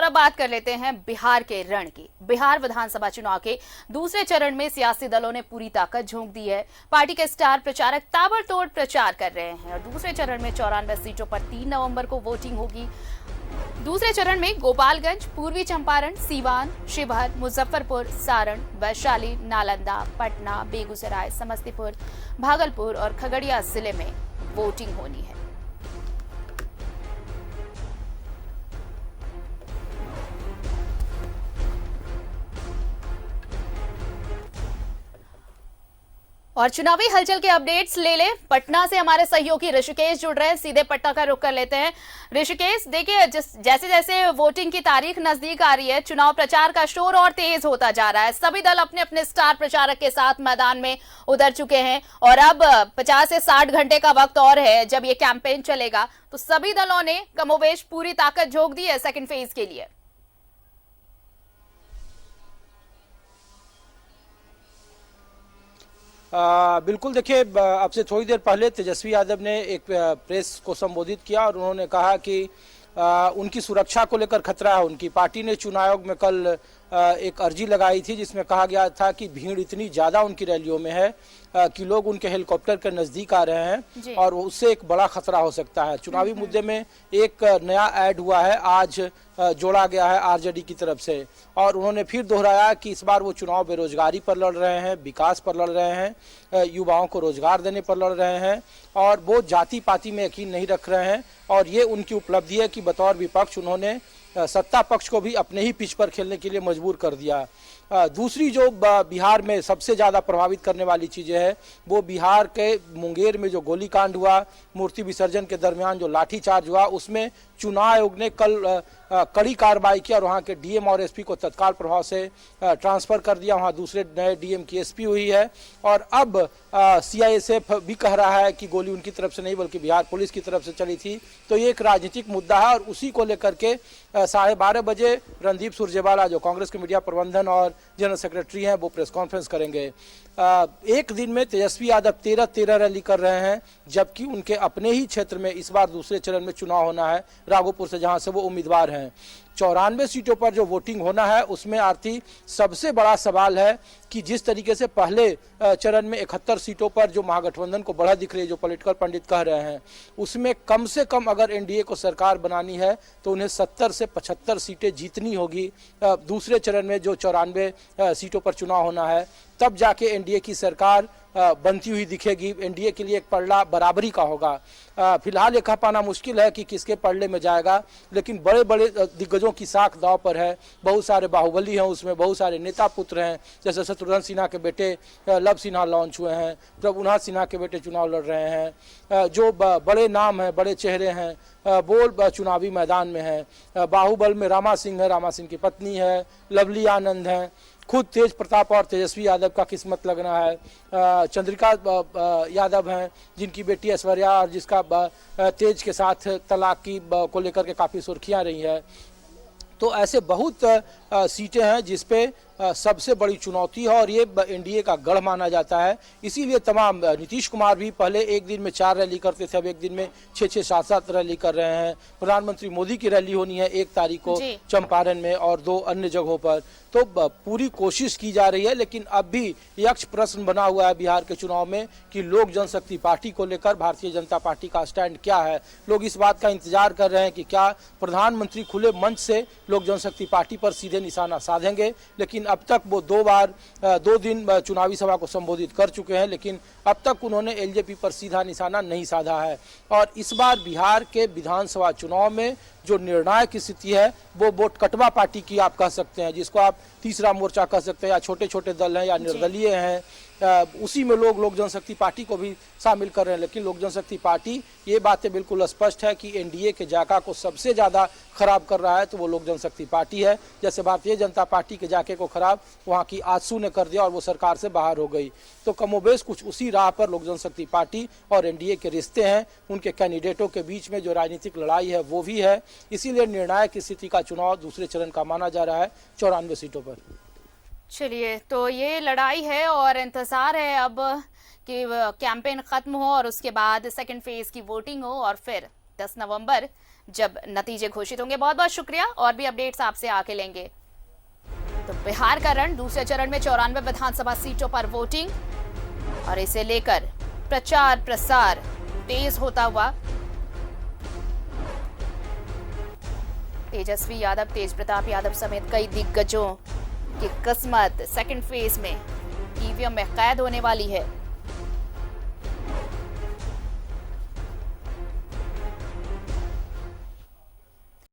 अब बात कर लेते हैं बिहार के रण की। बिहार विधानसभा चुनाव के दूसरे चरण में सियासी दलों ने पूरी ताकत झोंक दी है। पार्टी के स्टार प्रचारक ताबड़तोड़ प्रचार कर रहे हैं और दूसरे चरण में 94 सीटों पर 3 नवंबर को वोटिंग होगी। दूसरे चरण में गोपालगंज, पूर्वी चंपारण, सीवान, शिवहर, मुजफ्फरपुर, सारण, वैशाली, नालंदा, पटना, बेगूसराय, समस्तीपुर, भागलपुर और खगड़िया जिले में वोटिंग होनी है। और चुनावी हलचल के अपडेट्स ले ले। पटना से हमारे सहयोगी ऋषिकेश जुड़ रहे हैं, सीधे पटना का रुख कर लेते हैं। ऋषिकेश, देखिए जैसे जैसे वोटिंग की तारीख नजदीक आ रही है, चुनाव प्रचार का शोर और तेज होता जा रहा है। सभी दल अपने अपने स्टार प्रचारक के साथ मैदान में उतर चुके हैं और अब 50 से 60 घंटे का वक्त और है जब ये कैंपेन चलेगा। तो सभी दलों ने कमोबेश पूरी ताकत झोंक दी है सेकेंड फेज के लिए। बिल्कुल, देखिए अब से थोड़ी देर पहले तेजस्वी यादव ने एक प्रेस को संबोधित किया और उन्होंने कहा कि उनकी सुरक्षा को लेकर खतरा है। उनकी पार्टी ने चुनाव आयोग में कल एक अर्जी लगाई थी जिसमें कहा गया था कि भीड़ इतनी ज़्यादा उनकी रैलियों में है कि लोग उनके हेलीकॉप्टर के नज़दीक आ रहे हैं और उससे एक बड़ा खतरा हो सकता है। चुनावी मुद्दे में एक नया ऐड हुआ है, आज जोड़ा गया है आरजेडी की तरफ से, और उन्होंने फिर दोहराया कि इस बार वो चुनाव बेरोजगारी पर लड़ रहे हैं, विकास पर लड़ रहे हैं, युवाओं को रोजगार देने पर लड़ रहे हैं और वो जाति पाति में यकीन नहीं रख रहे हैं। और ये उनकी उपलब्धि है कि बतौर विपक्ष उन्होंने सत्ता पक्ष को भी अपने ही पिच पर खेलने के लिए मजबूर कर दिया। दूसरी जो बिहार में सबसे ज़्यादा प्रभावित करने वाली चीज़ें हैं वो बिहार के मुंगेर में जो गोलीकांड हुआ, मूर्ति विसर्जन के दरमियान जो लाठीचार्ज हुआ, उसमें चुनाव आयोग ने कल कड़ी कार्रवाई की और वहाँ के डीएम और एसपी को तत्काल प्रभाव से ट्रांसफ़र कर दिया। वहाँ दूसरे नए डीएम की एसपी हुई है और अब सीआईएसएफ भी कह रहा है कि गोली उनकी तरफ से नहीं बल्कि बिहार पुलिस की तरफ से चली थी। तो ये एक राजनीतिक मुद्दा है और उसी को लेकर के 12:30 बजे रणदीप सुरजेवाला जो कांग्रेस के मीडिया प्रबंधन और जनरल सेक्रेटरी हैं वो प्रेस कॉन्फ्रेंस करेंगे। एक दिन में तेजस्वी यादव 13 रैली कर रहे हैं, जबकि उनके अपने ही क्षेत्र में इस बार दूसरे चरण में चुनाव होना है, राघोपुर से, जहां से वो उम्मीदवार हैं। 94 सीटों पर जो वोटिंग होना है उसमें आरती सबसे बड़ा सवाल है कि जिस तरीके से पहले चरण में 71 सीटों पर जो महागठबंधन को बढ़ा दिख रही है, जो पॉलिटिकल पंडित कह रहे हैं, उसमें कम से कम अगर एनडीए को सरकार बनानी है तो उन्हें 70 से 75 सीटें जीतनी होगी। दूसरे चरण में जो 94 सीटों पर चुनाव होना है तब जाके एनडीए की सरकार बनती हुई दिखेगी। एनडीए के लिए एक पलड़ा बराबरी का होगा। फिलहाल ये कह पाना मुश्किल है कि किसके पलड़े में जाएगा, लेकिन बड़े बड़े दिग्गजों की साख दांव पर है। बहुत सारे बाहुबली हैं उसमें, बहुत सारे नेता पुत्र हैं, जैसे शत्रुघ्न सिन्हा के बेटे लव सिन्हा लॉन्च हुए हैं, प्रभुनाथ सिन्हा के बेटे चुनाव लड़ रहे हैं। जो बड़े नाम हैं, बड़े चेहरे हैं, वो चुनावी मैदान में हैं। बाहुबल में रामा सिंह है, रामा सिंह की पत्नी है, लवली आनंद हैं, खुद तेज प्रताप और तेजस्वी यादव का किस्मत लगना है। चंद्रिका यादव हैं जिनकी बेटी ऐश्वर्या और जिसका तेज के साथ तलाक की को लेकर के काफ़ी सुर्खियां रही है। तो ऐसे बहुत सीटें हैं जिसपे सबसे बड़ी चुनौती है और ये एनडीए का गढ़ माना जाता है। इसीलिए तमाम नीतीश कुमार भी पहले एक दिन में 4 रैली करते थे, अब एक दिन में 6-6, 7-7 रैली कर रहे हैं। प्रधानमंत्री मोदी की रैली होनी है 1 तारीख को चंपारण में और 2 अन्य जगहों पर। तो पूरी कोशिश की जा रही है, लेकिन अब भी यक्ष प्रश्न बना हुआ है बिहार के चुनाव में कि लोक जनशक्ति पार्टी को लेकर भारतीय जनता पार्टी का स्टैंड क्या है। लोग इस बात का इंतजार कर रहे हैं कि क्या प्रधानमंत्री खुले मंच से लोक जनशक्ति पार्टी पर सीधे निशाना साधेंगे। लेकिन अब तक वो 2 दिन चुनावी सभा को संबोधित कर चुके हैं, लेकिन अब तक उन्होंने एलजेपी पर सीधा निशाना नहीं साधा है। और इस बार बिहार के विधानसभा चुनाव में जो निर्णायक स्थिति है वो वोट कटवा पार्टी की आप कह सकते हैं, जिसको आप तीसरा मोर्चा कह सकते हैं, या छोटे छोटे दल हैं या निर्दलीय हैं। उसी में लोक जनशक्ति पार्टी को भी शामिल कर रहे हैं। लेकिन लोक जनशक्ति पार्टी ये बातें बिल्कुल स्पष्ट है कि एनडीए के जाका को सबसे ज़्यादा खराब कर रहा है तो वो लोक जनशक्ति पार्टी है। जैसे भारतीय जनता पार्टी के जाके को खराब वहाँ की आजसू ने कर दिया और वो सरकार से बाहर हो गई। तो कमोबेश कुछ उसी राह पर लोक जनशक्ति पार्टी और एनडीए के रिश्ते हैं, उनके कैंडिडेटों के बीच में जो राजनीतिक लड़ाई है वो भी है। इसीलिए निर्णायक स्थिति का चुनाव दूसरे चरण का माना जा रहा है 94 सीटों पर। चलिए, तो ये लड़ाई है और इंतजार है अब कि कैंपेन खत्म हो और उसके बाद सेकंड फेज की वोटिंग हो और फिर 10 नवंबर जब नतीजे घोषित होंगे। बहुत बहुत शुक्रिया, और भी अपडेट्स आपसे आके लेंगे। तो बिहार का रण, दूसरे चरण में 94 विधानसभा सीटों पर वोटिंग, और इसे लेकर प्रचार प्रसार तेज होता हुआ। तेजस्वी यादव, तेज प्रताप यादव समेत कई दिग्गजों की किस्मत सेकंड फेज में ईवीएम में कैद होने वाली है।